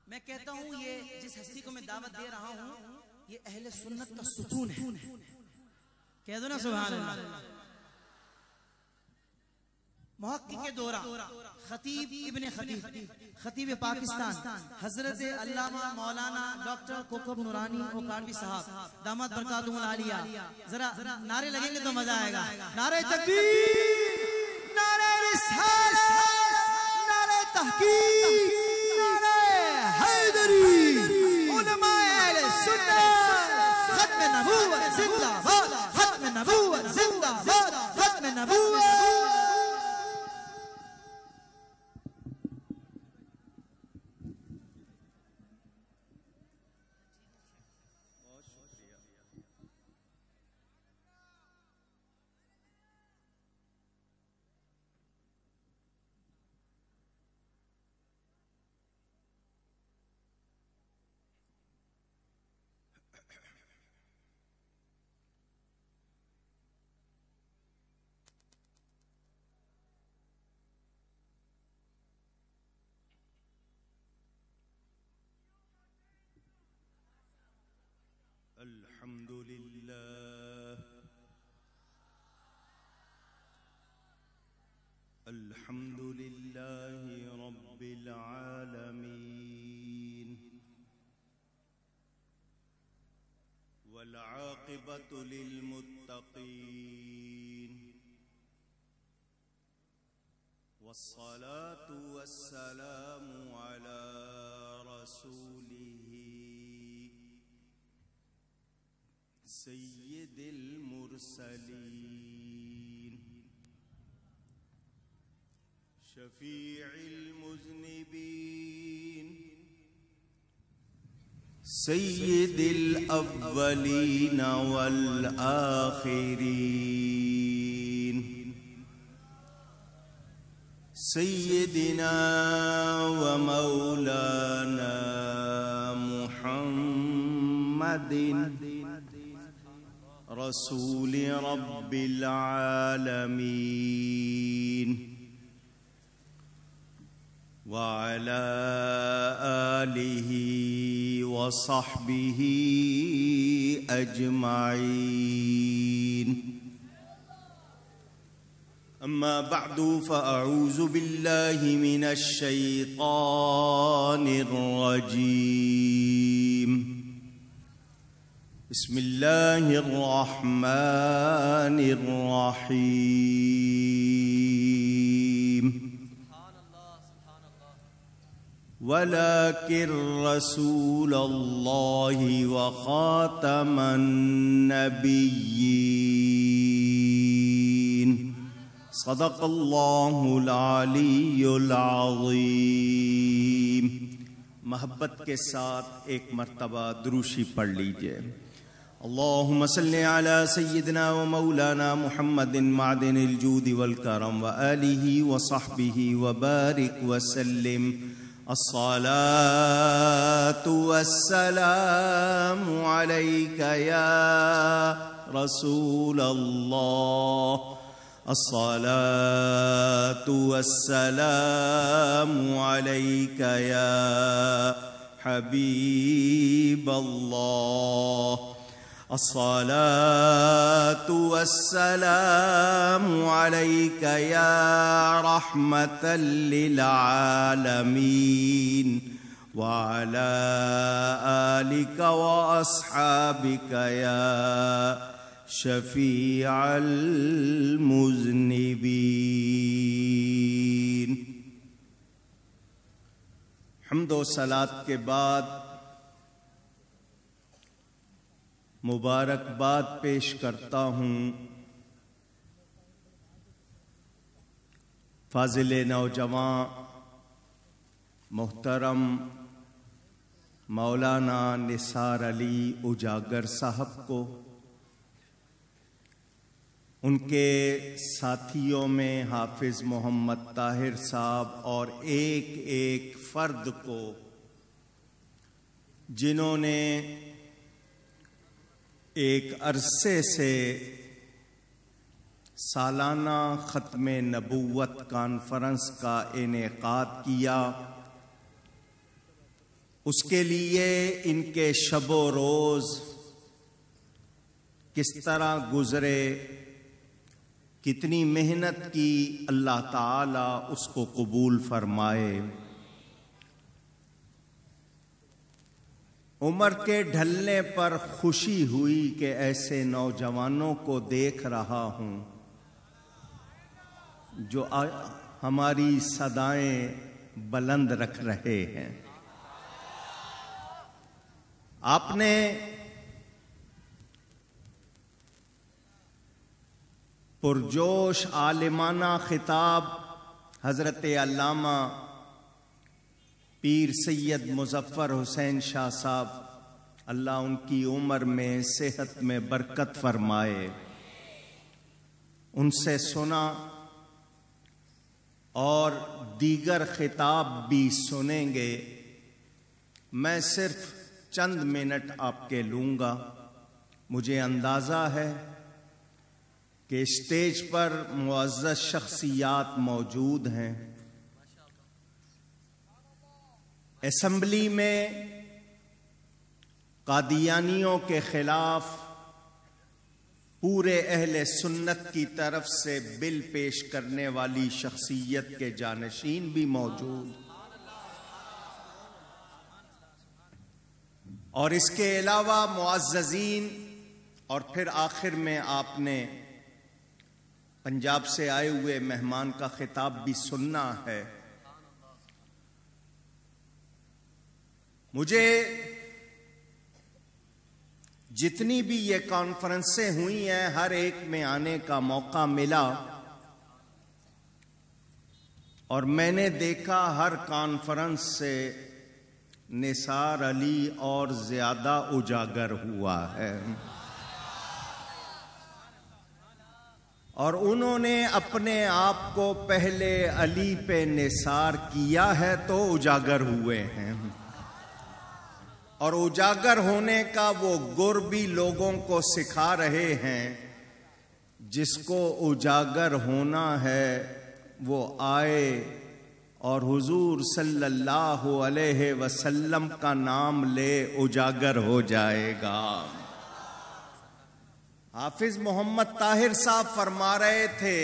میں کہتا ہوں یہ جس ہستی کو میں دعوت دے رہا ہوں یہ اہل سنت کا ستون ہے. کہہ دو نا سبحان اللہ. محقق دورہ خطیب ابن خطیب خطیب پاکستان حضرت علامہ مولانا ڈاکٹر کوکب نورانی اوکاڑوی صاحب دامت برکاتہم العالیہ. ذرا نعرے لگیں گے تو مزہ آئے گا. نعرہ تکبیر، نعرہ رسالت، نعرہ تحقیق، نعرہ حیدری، علماء اہل سنت. ختم نبوت زندہ باد، ختم نبوت زندہ باد، ختم نبوت. الحمد لله الحمد لله رب العالمين والعاقبة للمتقين والصلاة والسلام على رسوله سید المرسلین شفیع المذنبین سید الاولین والآخرین سیدنا ومولانا محمد رسول رب العالمين وعلى آله وصحبه أجمعين. أما بعد فأعوذ بالله من الشيطان الرجيم. بسم الله الرحمن الرحيم. ولكن رسول الله وخاتم النبيين صدق الله العلي العظيم. محبت کے ساتھ ایک مرتبہ دروشی پڑھ لیجئے. اللهم صل على سيدنا ومولانا محمد معدن الجود والكرم وآله وصحبه وبارك وسلم. الصلاة والسلام عليك يا رسول الله. الصلاة والسلام عليك يا حبيب الله. الصلاة والسلام عليك يا رحمة للعالمين وعلى آلك وأصحابك يا شفيع المذنبين. حمد و صلاة کے بعد مبارکباد پیش کرتا ہوں فاضل نوجوان محترم مولانا نثار علی اجاگر صاحب کو، ان کے ساتھیوں میں حافظ محمد طاہر صاحب اور ایک ایک فرد کو جنہوں نے ایک عرصے سے سالانہ ختم نبوت کانفرنس کا انعقاد کیا۔ اس کے لیے ان کے شب و روز کس طرح گزرے، کتنی محنت کی، اللہ تعالی اس کو قبول فرمائے۔ عمر کے ڈھلنے پر خوشی ہوئی کہ ایسے نوجوانوں کو دیکھ رہا ہوں جو ہماری صدائیں بلند رکھ رہے ہیں۔ آپ نے پرجوش عالمانہ خطاب حضرت علامہ پیر سید مظفر حسین شاہ صاحب، اللہ ان کی عمر میں صحت میں برکت فرمائے، ان سے سنا اور دیگر خطاب بھی سنیں گے۔ میں صرف چند منٹ آپ کے لوں گا۔ مجھے اندازہ ہے کہ اسٹیج پر معزز شخصیات موجود ہیں۔ اسمبلی میں قادیانیوں کے خلاف پورے اہل سنت کی طرف سے بل پیش کرنے والی شخصیت کے جانشین بھی موجود، اور اس کے علاوہ معززین، اور پھر آخر میں آپ نے پنجاب سے آئے ہوئے مہمان کا خطاب بھی سننا ہے۔ مجھے جتنی بھی یہ کانفرنسیں ہوئی ہیں ہر ایک میں آنے کا موقع ملا، اور میں نے دیکھا ہر کانفرنس سے نثار علی اور زیادہ اجاگر ہوا ہے، اور انہوں نے اپنے آپ کو پہلے علی پہ نثار کیا ہے تو اجاگر ہوئے ہیں، اور اجاگر ہونے کا وہ گر بھی لوگوں کو سکھا رہے ہیں۔ جس کو اجاگر ہونا ہے وہ آئے اور حضور صلی اللہ علیہ وسلم کا نام لے، اجاگر ہو جائے گا۔ حافظ محمد طاہر صاحب فرما رہے تھے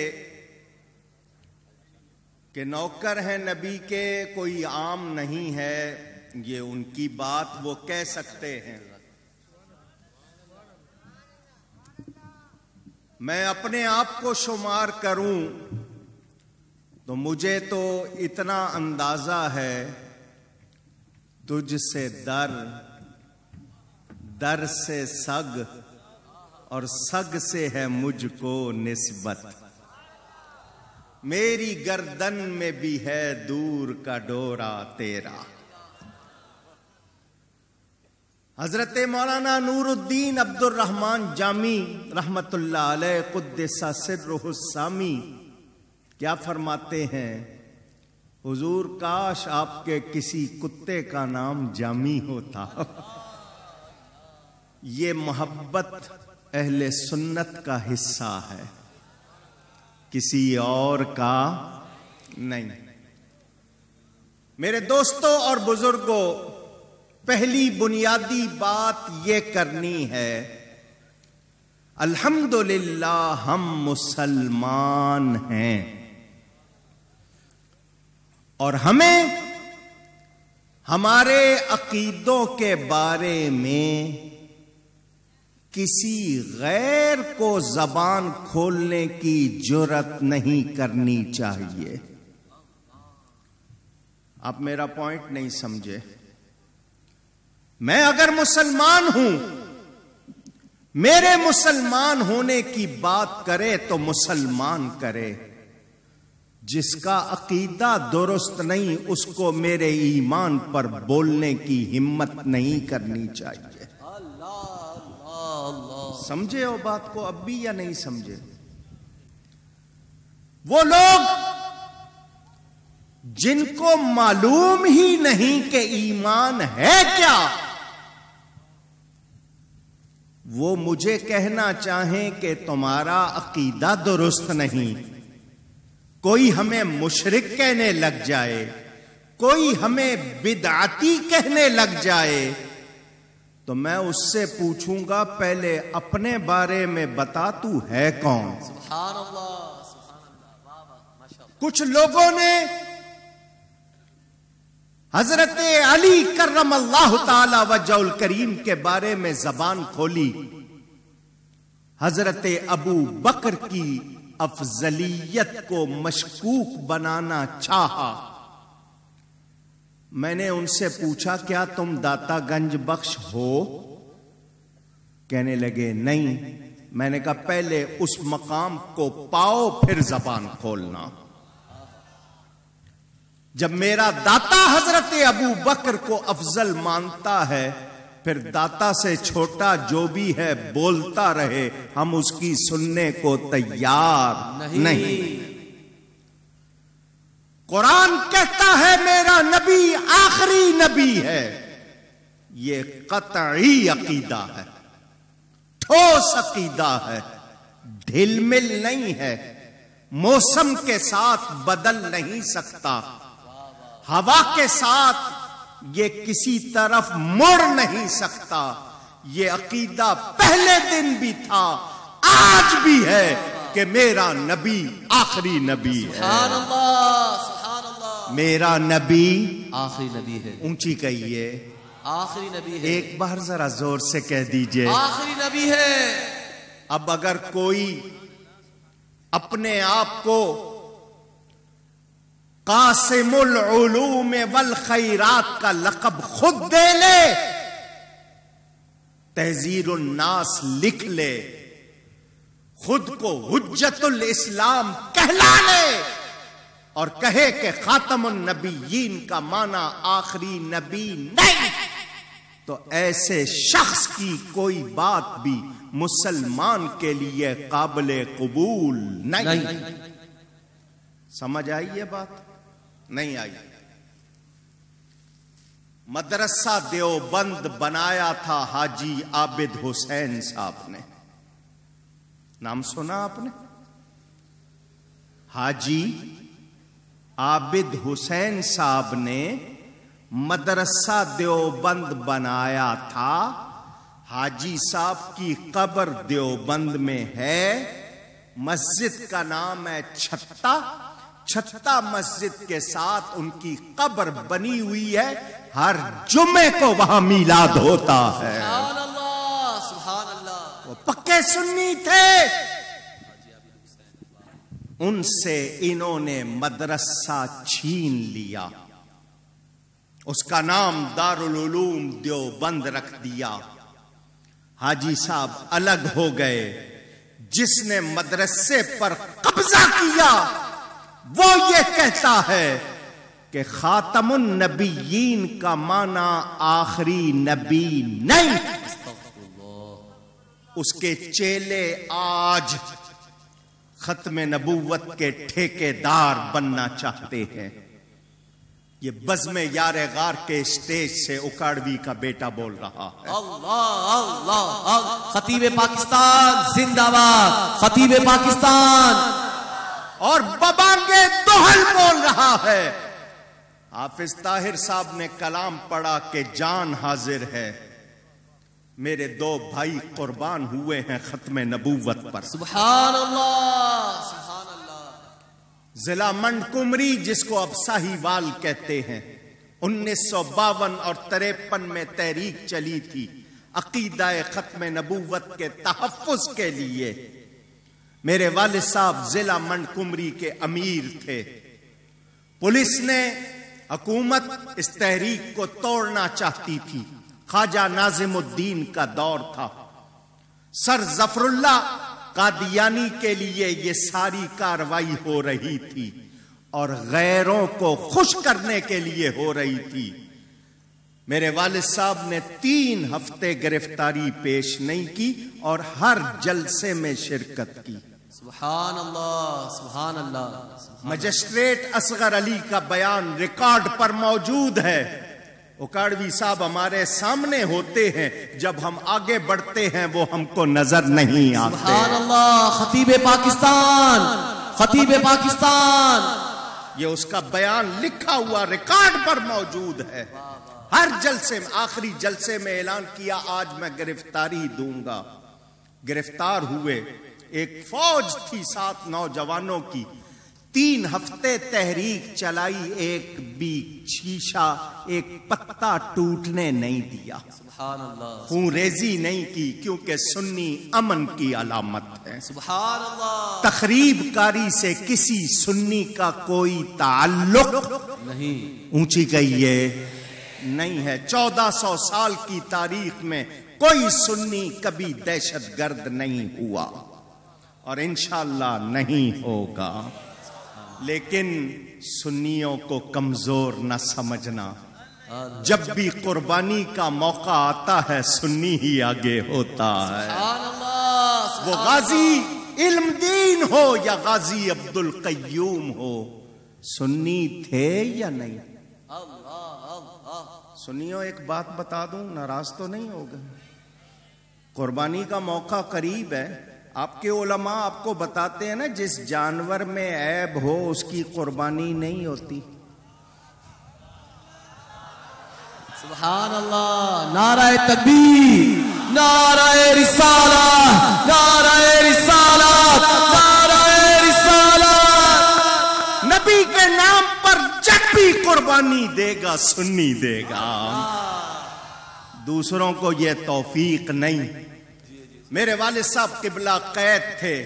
کہ نوکر ہیں نبی کے، کوئی عام نہیں ہے، یہ ان کی بات وہ کہہ سکتے ہیں۔ میں اپنے آپ کو شمار کروں تو مجھے تو اتنا اندازہ ہے، تجھ سے در، در سے سگ، اور سگ سے ہے مجھ کو نسبت، میری گردن میں بھی ہے دور کا ڈورا تیرا۔ حضرت مولانا نور الدین عبد الرحمن جامی رحمت اللہ علیہ قدس سرہ السامی کیا فرماتے ہیں؟ حضور کاش آپ کے کسی کتے کا نام جامی ہوتا۔ یہ محبت اہل سنت کا حصہ ہے، کسی اور کا نہیں۔ میرے دوستوں اور بزرگوں، پہلی بنیادی بات یہ کرنی ہے، الحمدللہ ہم مسلمان ہیں، اور ہمیں ہمارے عقیدوں کے بارے میں کسی غیر کو زبان کھولنے کی جرات نہیں کرنی چاہیے۔ آپ میرا پوائنٹ نہیں سمجھے۔ میں اگر مسلمان ہوں، میرے مسلمان ہونے کی بات کرے تو مسلمان کرے، جس کا عقیدہ درست نہیں اس کو میرے ایمان پر بولنے کی ہمت نہیں کرنی چاہیے۔ سمجھے ہو بات کو اب بھی یا نہیں سمجھے؟ وہ لوگ جن کو معلوم ہی نہیں کہ ایمان ہے کیا، وہ مجھے کہنا چاہیں کہ تمہارا عقیدہ درست نہیں، کوئی ہمیں مشرک کہنے لگ جائے، کوئی ہمیں بدعتی کہنے لگ جائے، تو میں اس سے پوچھوں گا پہلے اپنے بارے میں بتا تو ہے کون؟ سبحان اللہ، سبحان اللہ، واہ واہ، ماشاء اللہ۔ کچھ لوگوں نے حضرت علی کرم اللہ تعالی وجہ الکریم کے بارے میں زبان کھولی، حضرت ابو بکر کی افضلیت کو مشکوک بنانا چاہا۔ میں نے ان سے پوچھا کیا تم داتا گنج بخش ہو؟ کہنے لگے نہیں۔ میں نے کہا پہلے اس مقام کو پاؤ پھر زبان کھولنا۔ جب میرا داتا حضرت ابو بکر کو افضل مانتا ہے، پھر داتا سے چھوٹا جو بھی ہے بولتا رہے، ہم اس کی سننے کو تیار نہیں۔ قرآن کہتا ہے میرا نبی آخری نبی ہے، یہ قطعی عقیدہ ہے، ٹھوس عقیدہ ہے، ڈھل مل نہیں ہے، موسم کے ساتھ بدل نہیں سکتا، ہوا کے ساتھ یہ کسی طرف مڑ نہیں سکتا۔ یہ عقیدہ پہلے دن بھی تھا، آج بھی ہے کہ میرا نبی آخری نبی ہے۔ سبحان اللہ، سبحان اللہ، میرا نبی آخری نبی ہے، اونچی کہیے، آخری نبی ہے، ایک بار ذرا زور سے کہہ دیجئے، آخری نبی ہے۔ اب اگر کوئی اپنے آپ کو قاسم العلوم والخیرات کا لقب خود دے لے، تحذیر الناس لکھ لے، خود کو حجت الاسلام کہلا لے، اور کہے کہ خاتم النبیین کا معنی آخری نبی نہیں، تو ایسے شخص کی کوئی بات بھی مسلمان کے لیے قابل قبول نہیں۔ سمجھ آئی یہ بات؟ نہیں آئی۔ مدرسہ دیوبند بنایا تھا حاجی عابد حسین صاحب نے، نام سنا آپ نے؟ حاجی عابد حسین صاحب نے مدرسہ دیوبند بنایا تھا۔ حاجی صاحب کی قبر دیوبند میں ہے، مسجد کا نام ہے چھتا، چھتا مسجد کے ساتھ ان کی قبر بنی ہوئی ہے، ہر جمعے کو وہاں میلاد ہوتا ہے۔ سبحان اللہ، سبحان اللہ، وہ پکے سنی تھے، ان سے انہوں نے مدرسہ چھین لیا، اس کا نام دارالعلوم دیوبند رکھ دیا۔ حاجی صاحب الگ ہو گئے، جس نے مدرسے پر قبضہ کیا وہ یہ کہتا ہے کہ خاتم النبیین کا معنی آخری نبی نہیں۔ اس کے چیلے آج ختم نبوت کے ٹھیکیدار بننا چاہتے ہیں۔ یہ بزم یار غار کے اسٹیج سے اکاڑوی کا بیٹا بول رہا ہے۔ اللہ اللہ، خطیب پاکستان زندہ باد، خطیب پاکستان، اور ببانگے دوہل بول رہا ہے۔ حافظ طاہر صاحب نے کلام پڑھا کہ جان حاضر ہے، میرے دو بھائی قربان ہوئے ہیں ختم نبوت پر۔ سبحان اللہ، سبحان اللہ۔ ضلع منڈ کمری جس کو اب ساہیوال کہتے ہیں، 1952 اور 53 میں تحریک چلی تھی عقیدہ ختم نبوت کے تحفظ کے لیے۔ میرے والد صاحب ضلع منڈ کمری کے امیر تھے۔ پولیس نے، حکومت اس تحریک کو توڑنا چاہتی تھی، خواجہ ناظم الدین کا دور تھا، سر ظفر اللہ قادیانی کے لیے یہ ساری کاروائی ہو رہی تھی اور غیروں کو خوش کرنے کے لیے ہو رہی تھی۔ میرے والد صاحب نے 3 ہفتے گرفتاری پیش نہیں کی اور ہر جلسے میں شرکت کی۔ سبحان اللہ، سبحان اللہ۔ مجسٹریٹ اصغر علی کا بیان ریکارڈ پر موجود ہے۔ اوکاڑوی صاحب ہمارے سامنے ہوتے ہیں، جب ہم آگے بڑھتے ہیں وہ ہم کو نظر نہیں آتے. سبحان اللہ. خطیب پاکستان، خطیب پاکستان. یہ اس کا بیان لکھا ہوا ریکارڈ پر موجود ہے. ہر جلسے میں، آخری جلسے میں اعلان کیا آج میں گرفتاری دوں گا. گرفتار ہوئے. ایک فوج تھی 7 نوجوانوں کی. 3 ہفتے تحریک چلائی، ایک بھی شیشہ، ایک پتا ٹوٹنے نہیں دیا. سبحان اللہ. خون ریزی نہیں کی، کیونکہ سنی امن کی علامت ہے. سبحان اللہ. تخریب کاری سے کسی سنی کا کوئی تعلق نہیں. اونچی کہیے نہیں ہے. 1400 سال کی تاریخ میں کوئی سنی کبھی دہشت گرد نہیں ہوا اور انشاءاللہ نہیں ہوگا. لیکن سنیوں کو کمزور نہ سمجھنا. جب بھی قربانی کا موقع آتا ہے سنی ہی آگے ہوتا ہے. سبحان اللہ. وہ غازی علم دین ہو یا غازی عبد القیوم ہو، سنی تھے یا نہیں؟ سنیوں ایک بات بتا دوں، ناراض تو نہیں ہوگا. قربانی کا موقع قریب ہے. آپ کے علماء آپ کو بتاتے ہیں نا، جس جانور میں عیب ہو اس کی قربانی نہیں ہوتی. سبحان اللہ. نعرہ تکبیر، نعرہ رسالت، نعرہ رسالت، نعرہ رسالت. نبی کے نام پر جب بھی قربانی دے گا سنی دے گا. دوسروں کو یہ توفیق نہیں. میرے والد صاحب قبلہ قید تھے.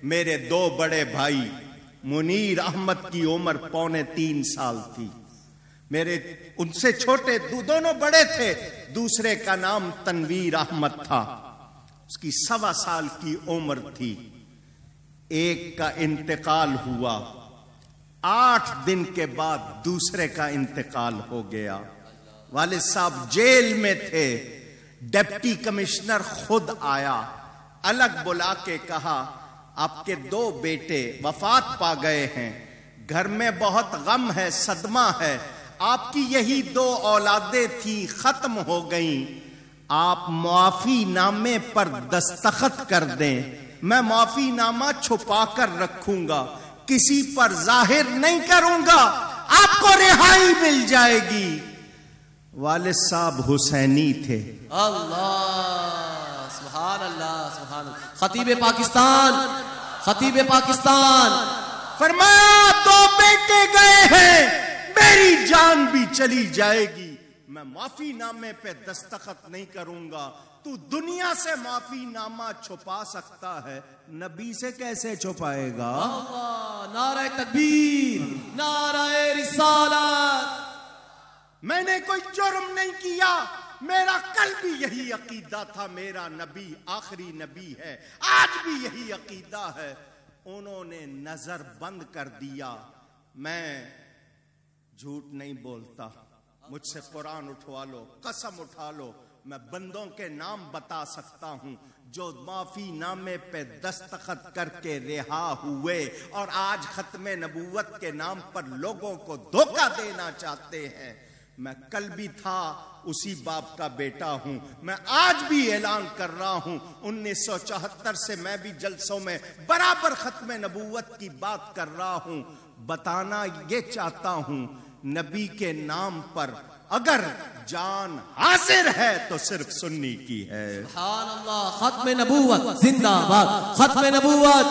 میرے 2 بڑے بھائی، منیر احمد کی عمر 2.25 سال تھی. میرے ان سے چھوٹے دونوں بڑے تھے. دوسرے کا نام تنویر احمد تھا، اس کی 1.25 سال کی عمر تھی. ایک کا انتقال ہوا، 8 دن کے بعد دوسرے کا انتقال ہو گیا. والد صاحب جیل میں تھے. ڈپٹی کمشنر خود آیا، الگ بلا کے کہا آپ کے 2 بیٹے وفات پا گئے ہیں، گھر میں بہت غم ہے، صدمہ ہے. آپ کی یہی 2 اولادیں تھیں، ختم ہو گئیں. آپ معافی نامے پر دستخط کر دیں. میں معافی نامہ چھپا کر رکھوں گا، کسی پر ظاہر نہیں کروں گا، آپ کو رہائی مل جائے گی. والد صاحب حسینی تھے. اللہ. سبحان اللہ. سبحان اللہ. خطیب پاکستان، خطیب پاکستان. فرمایا 2 بیٹے گئے ہیں، میری جان بھی چلی جائے گی، میں معافی نامے پہ دستخط نہیں کروں گا. تو دنیا سے معافی نامہ چھپا سکتا ہے، نبی سے کیسے چھپائے گا؟ اللہ. نعرہ تکبیر، نعرہ رسالت. میں نے کوئی جرم نہیں کیا، میرا کل بھی یہی عقیدہ تھا، میرا نبی آخری نبی ہے، آج بھی یہی عقیدہ ہے. انہوں نے نظر بند کر دیا. میں جھوٹ نہیں بولتا، مجھ سے قرآن اٹھوا لو، قسم اٹھا لو، میں بندوں کے نام بتا سکتا ہوں جو معافی نامے پہ دستخط کر کے رہا ہوئے اور آج ختم نبوت کے نام پر لوگوں کو دھوکہ دینا چاہتے ہیں. میں کل بھی تھا، اسی باپ کا بیٹا ہوں. میں آج بھی اعلان کر رہا ہوں، 1974 سے میں بھی جلسوں میں برابر ختم نبوت کی بات کر رہا ہوں. بتانا یہ چاہتا ہوں، نبی کے نام پر اگر جان حاضر ہے تو صرف سنی کی ہے. سبحان اللہ. ختم نبوت زندہ باد. ختم نبوت،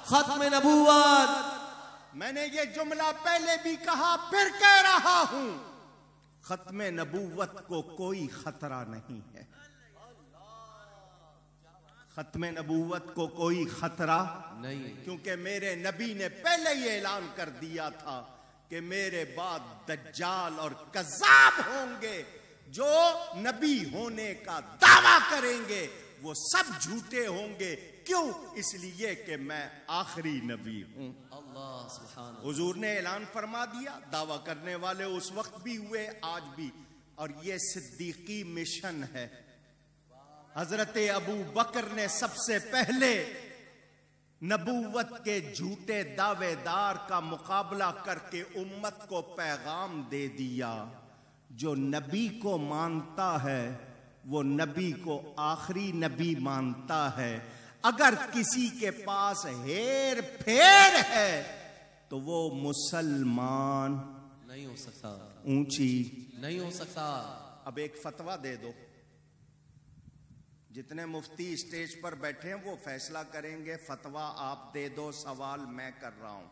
ختم نبوت. میں نے یہ جملہ پہلے بھی کہا، پھر کہہ رہا ہوں، ختم نبوت کو کوئی خطرہ نہیں ہے. ختم نبوت کو کوئی خطرہ نہیں، کیونکہ میرے نبی نے پہلے ہی اعلان کر دیا تھا کہ میرے بعد دجال اور کذاب ہوں گے. جو نبی ہونے کا دعویٰ کریں گے وہ سب جھوٹے ہوں گے. کیوں؟ اس لیے کہ میں آخری نبی ہوں. اللہ سبحان اللہ. حضور نے اعلان فرما دیا، دعویٰ کرنے والے اس وقت بھی ہوئے، آج بھی. اور یہ صدیقی مشن ہے. حضرت ابو بکر نے سب سے پہلے نبوت کے جھوٹے دعوے دار کا مقابلہ کر کے امت کو پیغام دے دیا. جو نبی کو مانتا ہے وہ نبی کو آخری نبی مانتا ہے. اگر کسی کے پاس ہیر پھیر ہے تو وہ مسلمان نہیں ہو سکتا. اونچی نہیں ہو سکتا. اب ایک فتویٰ دے دو. جتنے مفتی اسٹیج پر بیٹھے ہیں وہ فیصلہ کریں گے. فتویٰ آپ دے دو. سوال میں کر رہا ہوں.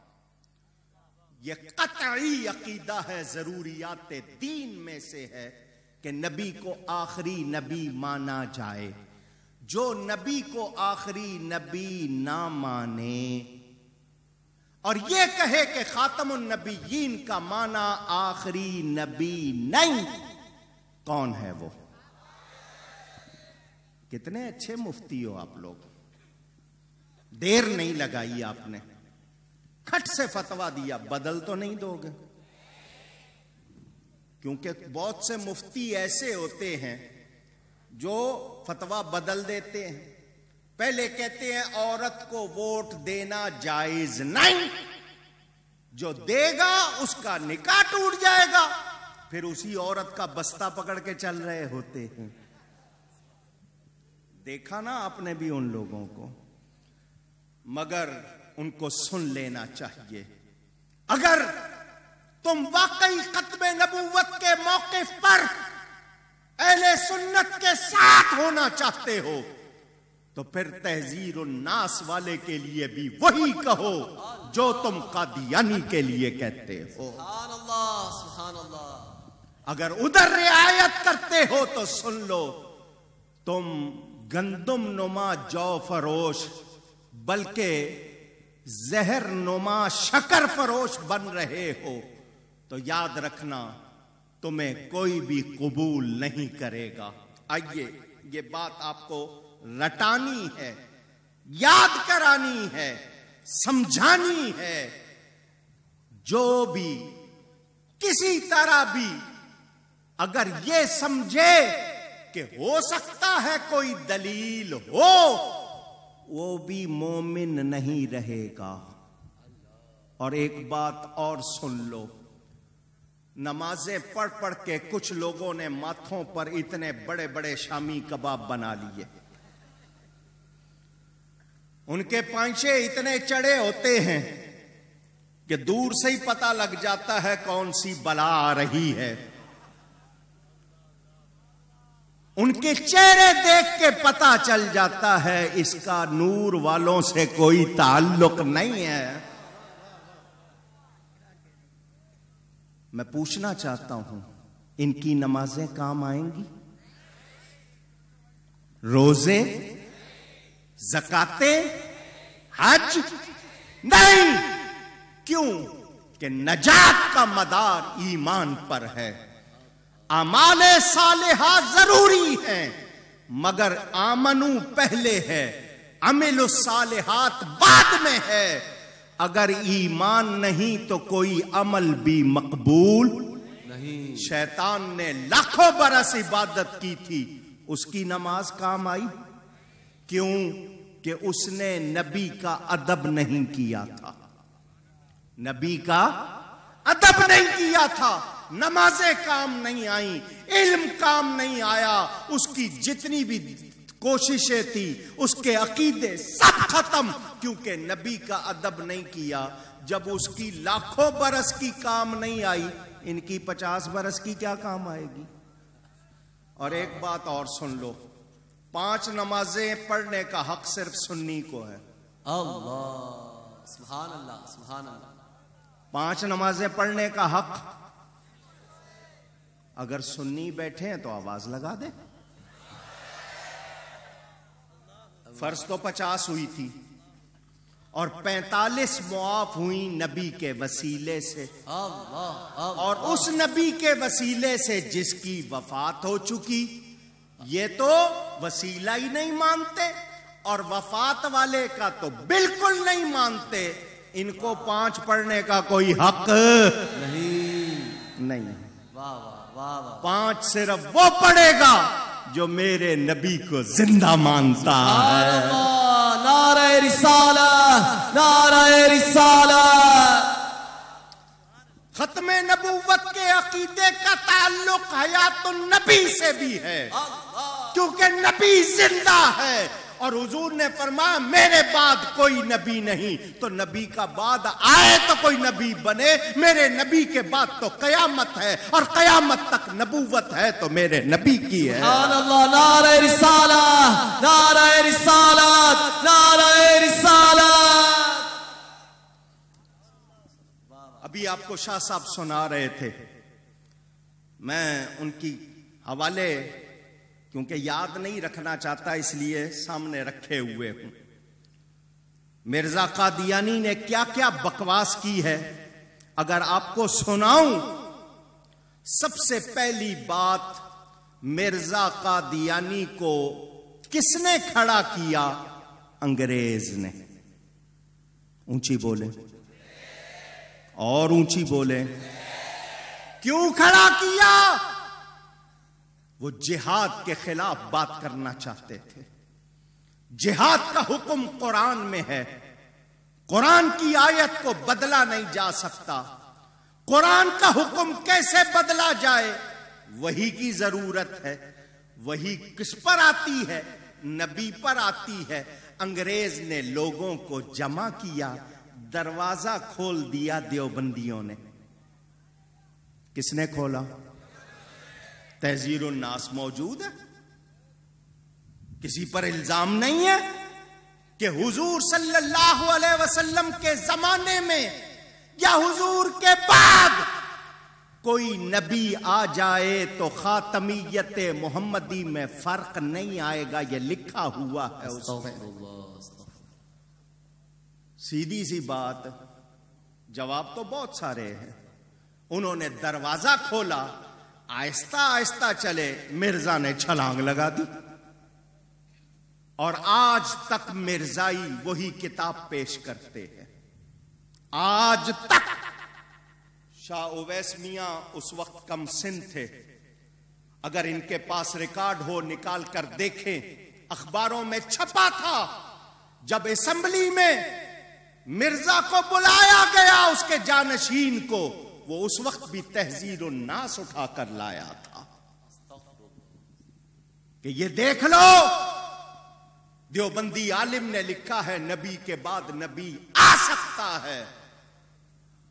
یہ قطعی عقیدہ ہے, ضروریات دین میں سے ہے کہ نبی کو آخری نبی مانا جائے. جو نبی کو آخری نبی نہ مانے اور یہ کہے کہ خاتم النبیین کا معنی آخری نبی نہیں, کون ہے وہ؟ کتنے اچھے مفتی ہو آپ لوگ. دیر نہیں لگائی آپ نے, کھٹ سے فتویٰ دیا. بدل تو نہیں دو گے؟ کیونکہ بہت سے مفتی ایسے ہوتے ہیں جو فتویٰ بدل دیتے ہیں. پہلے کہتے ہیں عورت کو ووٹ دینا جائز نہیں, جو دے گا اس کا نکاح ٹوٹ جائے گا. پھر اسی عورت کا بستہ پکڑ کے چل رہے ہوتے ہیں. دیکھا نا آپ نے بھی ان لوگوں کو. مگر ان کو سن لینا چاہیے. اگر تم واقعی ختم نبوت کے موقف پر اہل سنت کے ساتھ ہونا چاہتے ہو تو پھر تحذیر الناس والے کے لیے بھی وہی کہو جو تم قادیانی کے لیے کہتے ہو. سبحان اللہ, سبحان اللہ. اگر ادھر رعایت کرتے ہو تو سن لو, تم گندم نما جو فروش بلکہ زہر نما شکر فروش بن رہے ہو. تو یاد رکھنا تمہیں کوئی بھی قبول نہیں کرے گا. آئیے یہ بات آپ کو رٹانی ہے, یاد کرانی ہے, سمجھانی ہے. جو بھی کسی طرح بھی اگر یہ سمجھے کہ ہو سکتا ہے کوئی دلیل ہو, وہ بھی مومن نہیں رہے گا. اور ایک بات اور سن لو, نمازیں پڑھ پڑھ کے کچھ لوگوں نے ماتھوں پر اتنے بڑے بڑے شامی کباب بنا لیے. ان کے پانچے اتنے چڑے ہوتے ہیں کہ دور سے ہی پتہ لگ جاتا ہے کون سی بلا آ رہی ہے. ان کے چہرے دیکھ کے پتہ چل جاتا ہے اس کا نور والوں سے کوئی تعلق نہیں ہے. میں پوچھنا چاہتا ہوں, ان کی نمازیں کام آئیں گی؟ روزے, زکاتیں, حج نہیں. کیوں کہ نجات کا مدار ایمان پر ہے. اعمال صالحہ ضروری ہیں مگر آمنو پہلے ہے, عمل الصالحات بعد میں ہے. اگر ایمان نہیں تو کوئی عمل بھی مقبول نہیں. شیطان نے لاکھوں برس عبادت کی تھی, اس کی نماز کام آئی؟ کیوں کہ اس نے نبی کا ادب نہیں کیا تھا. نبی کا ادب نہیں کیا تھا, نمازیں کام نہیں آئیں, علم کام نہیں آیا. اس کی جتنی بھی کوششیں تھی, اس کے عقیدے سب ختم, کیونکہ نبی کا ادب نہیں کیا. جب اس کی لاکھوں برس کی کام نہیں آئی, ان کی 50 برس کی کیا کام آئے گی؟ اور ایک بات اور سن لو, 5 نمازیں پڑھنے کا حق صرف سنی کو ہے. اللہ, سبحان اللہ, سبحان اللہ. 5 نمازیں پڑھنے کا حق اگر سنی بیٹھے ہیں تو آواز لگا دے. فرض تو 50 ہوئی تھی اور 45 معاف ہوئی نبی کے وسیلے سے. اور اس نبی کے وسیلے سے جس کی وفات ہو چکی, یہ تو وسیلہ ہی نہیں مانتے اور وفات والے کا تو بالکل نہیں مانتے. ان کو 5 پڑھنے کا کوئی حق نہیں. 5 صرف وہ پڑھے گا جو میرے نبی کو زندہ مانتا ہے. نعرہ رسالہ, نعرہ رسالہ. ختم نبوت کے عقیدے کا تعلق حیات النبی سے بھی ہے، کیونکہ نبی زندہ ہے، اور حضور نے فرمایا میرے بعد کوئی نبی نہیں، تو نبی کا بعد آئے تو کوئی نبی بنے، میرے نبی کے بعد تو قیامت ہے، اور قیامت تک نبوت ہے تو میرے نبی کی ہے۔ سبحان اللہ، نعرہ رسالہ، نعرہ رسالت، نعرہ رسالت۔ ابھی آپ کو شاہ صاحب سنا رہے تھے، میں ان کی حوالے کیونکہ یاد نہیں رکھنا چاہتا اس لیے سامنے رکھے ہوئے ہوں۔ مرزا قادیانی نے کیا کیا بکواس کی ہے اگر آپ کو سناؤں۔ سب سے پہلی بات، مرزا قادیانی کو کس نے کھڑا کیا؟ انگریز نے۔ اونچی بولے اور اونچی بولے۔ کیوں کھڑا کیا؟ وہ جہاد کے خلاف بات کرنا چاہتے تھے۔ جہاد کا حکم قرآن میں ہے، قرآن کی آیت کو بدلا نہیں جا سکتا۔ قرآن کا حکم کیسے بدلا جائے؟ وحی کی ضرورت ہے۔ وحی کس پر آتی ہے؟ نبی پر آتی ہے۔ انگریز نے لوگوں کو جمع کیا، دروازہ کھول دیا دیوبندیوں نے۔ کس نے کھولا؟ تحذیر الناس موجود ہے، کسی پر الزام نہیں ہے کہ حضور صلی اللہ علیہ وسلم کے زمانے میں یا حضور کے بعد کوئی نبی آ جائے تو خاتمیت محمدی میں فرق نہیں آئے گا، یہ لکھا ہوا ہے اس میں۔ سیدھی سی بات، جواب تو بہت سارے ہیں۔ انہوں نے دروازہ کھولا، آہستہ آہستہ چلے، مرزا نے چھلانگ لگا دی، اور آج تک مرزائی وہی کتاب پیش کرتے ہیں۔ آج تک شاہ اویس میاں اس وقت کم سن تھے، اگر ان کے پاس ریکارڈ ہو نکال کر دیکھیں، اخباروں میں چھپا تھا جب اسمبلی میں مرزا کو بلایا گیا اس کے جانشین کو، وہ اس وقت بھی تحذیر الناس اٹھا کر لایا تھا کہ یہ دیکھ لو، دیوبندی عالم نے لکھا ہے نبی کے بعد نبی آ سکتا ہے۔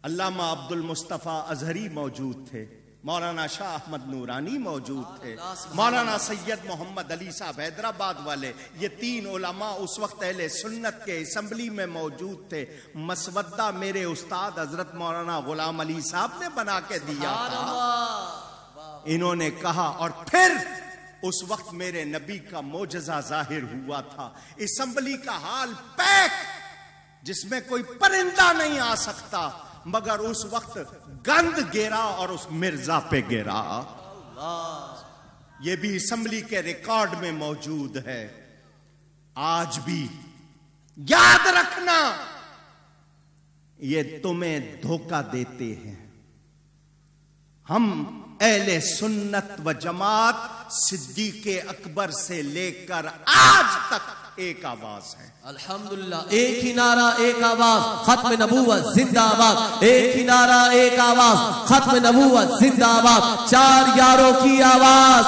علامہ عبد المصطفیٰ اظہری موجود تھے، مولانا شاہ احمد نورانی موجود تھے، مولانا سید محمد علی صاحب حیدرآباد والے، یہ تین علماء اس وقت اہل سنت کے اسمبلی میں موجود تھے۔ مسودہ میرے استاد حضرت مولانا غلام علی صاحب نے بنا کے دیا تھا۔ انہوں نے کہا، اور پھر اس وقت میرے نبی کا معجزہ ظاہر ہوا تھا، اسمبلی کا حال پیک، جس میں کوئی پرندہ نہیں آ سکتا، مگر اس وقت گند گرا اور اس مرزا پہ گرا۔ یہ بھی اسمبلی کے ریکارڈ میں موجود ہے۔ آج بھی یاد رکھنا، یہ تمہیں دھوکہ دیتے ہیں۔ ہم اہل سنت و جماعت صدیق اکبر سے لے کر آج تک ایک آواز ہے۔ الحمدللہ، ایک ہی نعرہ ایک آواز، ختم نبوت زندہ آباد۔ ایک ہی نعرہ ایک آواز، ختم نبوت زندہ آباد۔ چار یاروں کی آواز،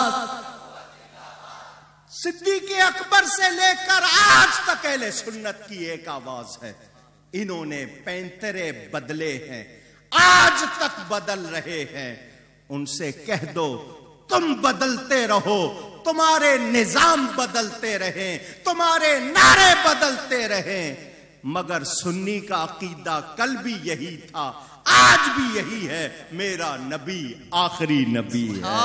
صدیق اکبر سے لے کر آج تک اہل سنت کی ایک آواز ہے۔ انہوں نے پینترے بدلے ہیں، آج تک بدل رہے ہیں۔ ان سے کہہ دو تم بدلتے رہو، تمہارے نظام بدلتے رہیں، تمہارے نعرے بدلتے رہیں، مگر سنی کا عقیدہ کل بھی یہی تھا، آج بھی یہی ہے، میرا نبی آخری نبی ہے۔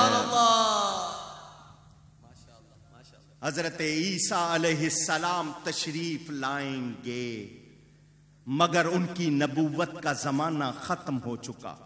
حضرت عیسیٰ علیہ السلام تشریف لائیں گے، مگر ان کی نبوت کا زمانہ ختم ہو چکا۔